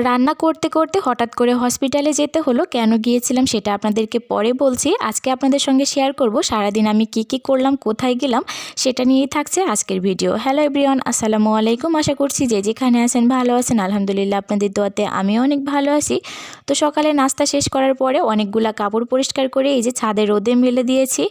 রান্না করতে করতে হঠাৎ করে হসপিটালে যেতে হলো। কেন গিয়েছিলাম সেটা আপনাদেরকে পরে বলছি। আজকে আপনাদের সঙ্গে শেয়ার করব সারাদিন আমি কি করলাম, কোথায় গেলাম, সেটা নিয়েই থাকছে আজকের ভিডিও। হ্যালো এভরিওয়ান, আসসালামু আলাইকুম। আশা করছি যে যেখানে আছেন ভালো আছেন। আলহামদুলিল্লাহ আপনাদের দোয়াতে আমিও অনেক ভালো আছি। তো সকালে নাস্তা শেষ করার পরে অনেকগুলা কাপড় পরিষ্কার করে এই যে ছাদে রোদে মেলে দিয়েছি।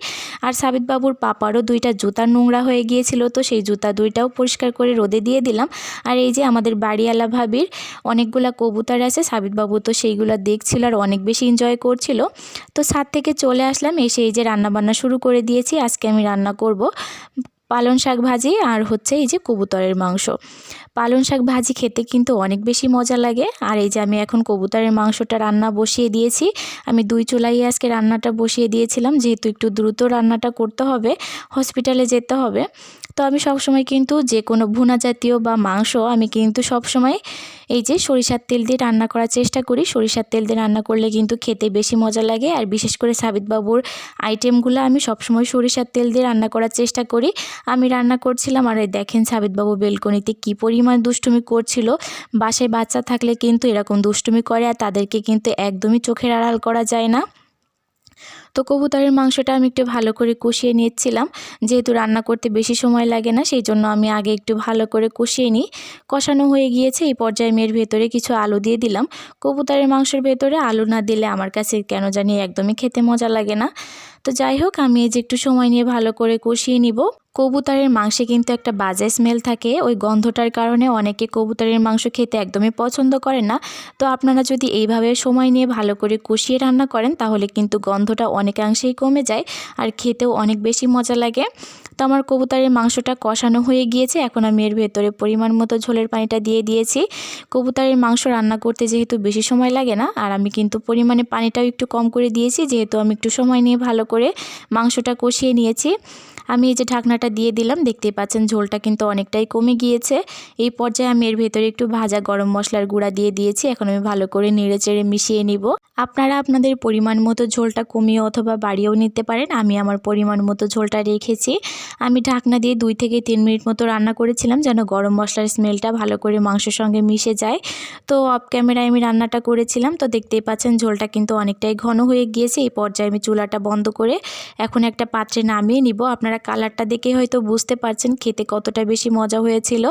আর সাবিত বাবুর পাপারও দুইটা জুতা নোংরা হয়ে গিয়েছিল, তো সেই জুতা দুইটাও পরিষ্কার করে রোদে দিয়ে দিলাম। আর এই যে আমাদের বাড়িওয়ালা ভাবির অনেকগুলা কবুতর আছে, সাবিত বাবু তো সেইগুলো দেখছিল আর অনেক বেশি এনজয় করছিল। তো ছাদ থেকে চলে আসলাম, এসে এই যে রান্নাবান্না শুরু করে দিয়েছি। আজকে আমি রান্না করব পালং শাক ভাজি আর হচ্ছে এই যে কবুতরের মাংস। পালং শাক ভাজি খেতে কিন্তু অনেক বেশি মজা লাগে। আর এই যে আমি এখন কবুতরের মাংসটা রান্না বসিয়ে দিয়েছি। আমি 2 চুলায় আজকে রান্নাটা বসিয়ে দিয়েছিলাম, যেহেতু একটু দ্রুত রান্নাটা করতে হবে, হসপিটালে যেতে হবে। তো আমি সবসময় কিন্তু যে কোনো ভুনা জাতীয় বা মাংস আমি কিন্তু সবসময় এই যে সরিষার তেল দিয়ে রান্না করার চেষ্টা করি। সরিষার তেল দিয়ে রান্না করলে কিন্তু খেতে বেশি মজা লাগে। আর বিশেষ করে সাবিত বাবুর আইটেমগুলো আমি সবসময় সরিষার তেল দিয়ে রান্না করার চেষ্টা করি। আমি রান্না করছিলাম আর দেখেন সাবিত বাবু বেলকনিতে কি পরিমাণ দুষ্টুমি করছিল। বাসায় বাচ্চা থাকলে কিন্তু এরকম দুষ্টুমি করে, আর তাদেরকে কিন্তু একদমই চোখের আড়াল করা যায় না। তো কবুতরের মাংসটা আমি একটু ভালো করে কষিয়ে নিচ্ছিলাম, যেহেতু রান্না করতে বেশি সময় লাগে না, সেই জন্য আমি আগে একটু ভালো করে কষিয়ে নিই। কষানো হয়ে গিয়েছে, এই পর্যায়ে আমি এর ভেতরে কিছু আলু দিয়ে দিলাম। কবুতরের মাংসের ভেতরে আলু না দিলে আমার কাছে কেন জানি একদমই খেতে মজা লাগে না। তো যাই হোক, আমি এই যে একটু সময় নিয়ে ভালো করে কষিয়ে নিব। কবুতরের মাংসে কিন্তু একটা বাজে স্মেল থাকে, ওই গন্ধটার কারণে অনেকে কবুতরের মাংস খেতে একদমই পছন্দ করে না। তো আপনারা যদি এইভাবে সময় নিয়ে ভালো করে কষিয়ে রান্না করেন তাহলে কিন্তু গন্ধটা অনেকাংশেই কমে যায় আর খেতেও অনেক বেশি মজা লাগে। তো আমার কবুতরের মাংসটা কষানো হয়ে গিয়েছে, এখন আমি এর ভেতরে পরিমাণ মতো ঝোলের পানিটা দিয়ে দিয়েছি। কবুতরের মাংস রান্না করতে যেহেতু বেশি সময় লাগে না, আর আমি কিন্তু পরিমাণে পানিটাও একটু কম করে দিয়েছি, যেহেতু আমি একটু সময় নিয়ে ভালো করে মাংসটা কষিয়ে নিয়েছি। আমি এই যে ঢাকনাটা দিয়ে দিলাম, দেখতেই পাচ্ছেন ঝোলটা কিন্তু অনেকটাই কমে গিয়েছে। এই পর্যায়ে আমি এর ভেতরে একটু ভাজা গরম মশলার গুঁড়া দিয়ে দিয়েছি। এখন আমি ভালো করে নেড়েচেড়ে মিশিয়ে নিব। আপনারা আপনাদের পরিমাণ মতো ঝোলটা কমিয়ে অথবা বাড়িয়েও নিতে পারেন। আমি আমার পরিমাণ মতো ঝোলটা রেখেছি। আমি ঢাকনা দিয়ে 2 থেকে 3 মিনিট মতো রান্না করেছিলাম, যেন গরম মশলার স্মেলটা ভালো করে মাংসের সঙ্গে মিশে যায়। তো অফ ক্যামেরায় আমি রান্নাটা করেছিলাম। তো দেখতেই পাচ্ছেন ঝোলটা কিন্তু অনেকটাই ঘন হয়ে গিয়েছে। এই পর্যায়ে আমি চুলাটা বন্ধ করে এখন একটা পাত্রে নামিয়ে নিব। আপনারা কালারটা দেখে হয়তো বুঝতে পারছেন খেতে কতটা বেশি মজা হয়েছিল।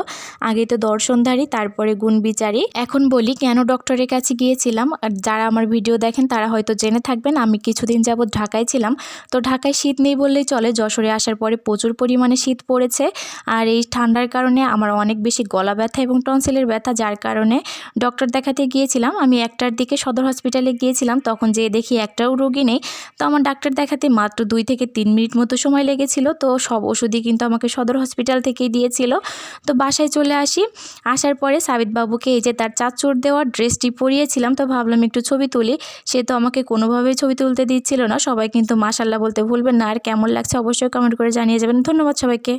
আগে তো দর্শনধারী, তারপরে গুণবিচারী। এখন বলি কেন ডক্টরের কাছে গিয়েছিলাম। আর যারা আমার ভিডিও দেখেন তারা হয়তো জেনে থাকবেন, আমি কিছুদিন যাবৎ ঢাকায় ছিলাম। তো ঢাকায় শীত নেই বললেই চলে, যশোরে আসার পরে প্রচুর পরিমাণে শীত পড়েছে। আর এই ঠান্ডার কারণে আমার অনেক বেশি গলা ব্যথা এবং টনসিলের ব্যথা, যার কারণে ডক্টর দেখাতে গিয়েছিলাম। আমি 1টার দিকে সদর হসপিটালে গিয়েছিলাম, তখন যেয়ে দেখি একটাও রোগী নেই। তো আমার ডাক্তার দেখাতে মাত্র 2 থেকে 3 মিনিট মতো সময় লেগেছিল। তো সব ওষুধই কিন্তু আমাকে সদর হসপিটাল থেকেই দিয়েছিল। তো বাসায় চলে আসি, আসার পরে সাবিত বাবুকে এই যে তার চাচ্চুর দেওয়া ড্রেসটি পরিয়েছিলাম। তো ভাবলাম একটু ছবি তুলি, সে তো আমাকে কোনোভাবেই ছবি তুলতে দিচ্ছিল না। সবাই কিন্তু মাশাআল্লাহ বলতে ভুলবেন না। আর কেমন লাগছে অবশ্যই কমেন্ট করে জানিয়ে যাবেন। ধন্যবাদ সবাইকে।